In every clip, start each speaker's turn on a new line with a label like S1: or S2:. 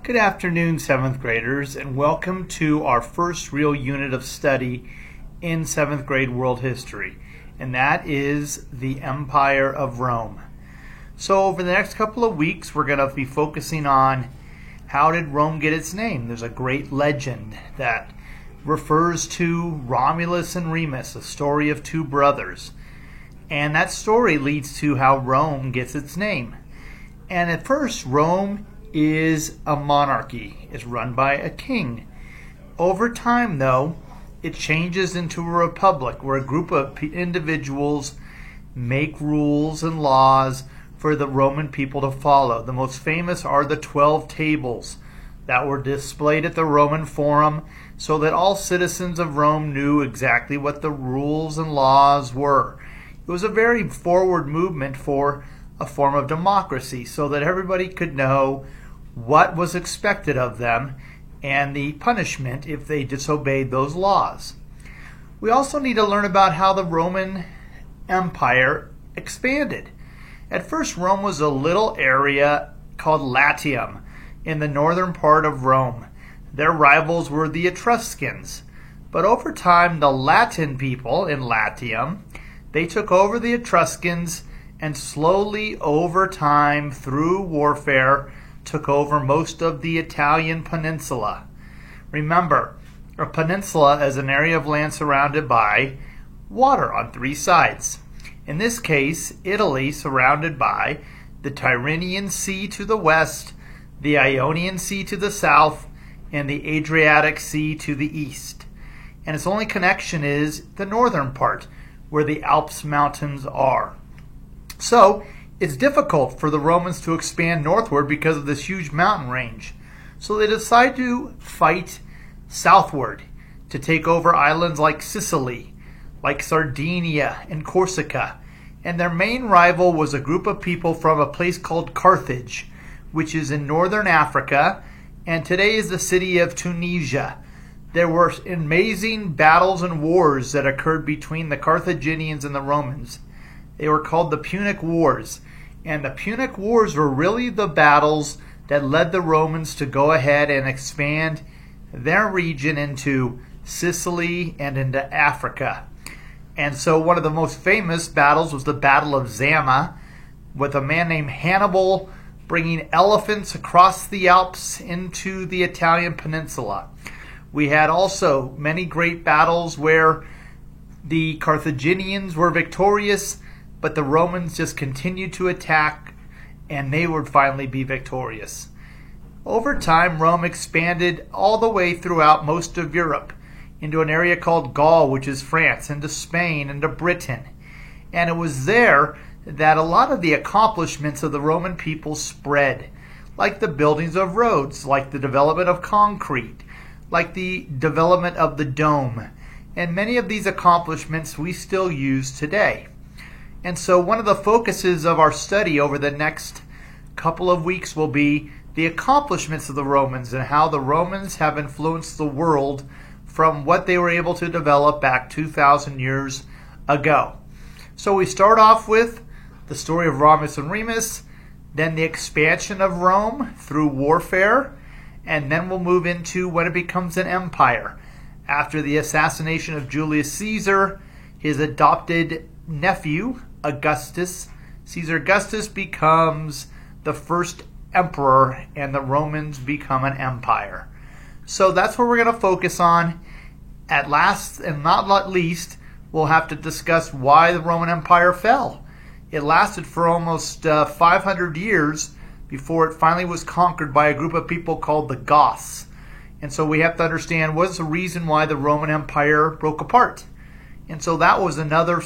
S1: Good afternoon, 7th graders, and welcome to our first real unit of study in 7th grade world history, and that is the Empire of Rome. So over the next couple of weeks, we're going to be focusing on how did Rome get its name. There's a great legend that refers to Romulus and Remus, a story of two brothers. And that story leads to how Rome gets its name. And at first, Rome is a monarchy. It's run by a king. Over time, though, it changes into a republic where a group of individuals make rules and laws for the Roman people to follow. The most famous are the 12 tables that were displayed at the Roman Forum so that all citizens of Rome knew exactly what the rules and laws were. It was a very forward movement for a form of democracy so that everybody could know what was expected of them and the punishment if they disobeyed those laws. We also need to learn about how the Roman Empire expanded. At first, Rome was a little area called Latium in the northern part of Rome. Their rivals were the Etruscans. But over time, the Latin people in Latium, they took over the Etruscans and slowly over time, through warfare, took over most of the Italian peninsula. Remember, a peninsula is an area of land surrounded by water on three sides. In this case, Italy surrounded by the Tyrrhenian Sea to the west, the Ionian Sea to the south, and the Adriatic Sea to the east. And its only connection is the northern part, where the Alps mountains are. So, it's difficult for the Romans to expand northward because of this huge mountain range. So they decide to fight southward to take over islands like Sicily, like Sardinia and Corsica. And their main rival was a group of people from a place called Carthage, which is in northern Africa, and today is the city of Tunisia. There were amazing battles and wars that occurred between the Carthaginians and the Romans. They were called the Punic Wars. And the Punic Wars were really the battles that led the Romans to go ahead and expand their region into Sicily and into Africa. And so one of the most famous battles was the Battle of Zama, with a man named Hannibal bringing elephants across the Alps into the Italian peninsula. We had also many great battles where the Carthaginians were victorious, but the Romans just continued to attack, and they would finally be victorious. Over time, Rome expanded all the way throughout most of Europe into an area called Gaul, which is France, into Spain, into Britain. And it was there that a lot of the accomplishments of the Roman people spread, like the buildings of roads, like the development of concrete, like the development of the dome. And many of these accomplishments we still use today. And so one of the focuses of our study over the next couple of weeks will be the accomplishments of the Romans and how the Romans have influenced the world from what they were able to develop back 2,000 years ago. So we start off with the story of Romulus and Remus, then the expansion of Rome through warfare, and then we'll move into when it becomes an empire. After the assassination of Julius Caesar, his adopted nephew, Caesar Augustus, becomes the first emperor, and the Romans become an empire. So that's what we're going to focus on. At last and not least, we'll have to discuss why the Roman Empire fell. It lasted for almost 500 years before it finally was conquered by a group of people called the Goths. And so we have to understand what's the reason why the Roman Empire broke apart. And so that was another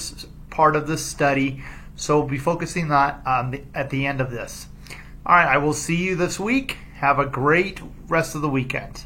S1: part of this study. So we'll be focusing on at the end of this. All right, I will see you this week. Have a great rest of the weekend.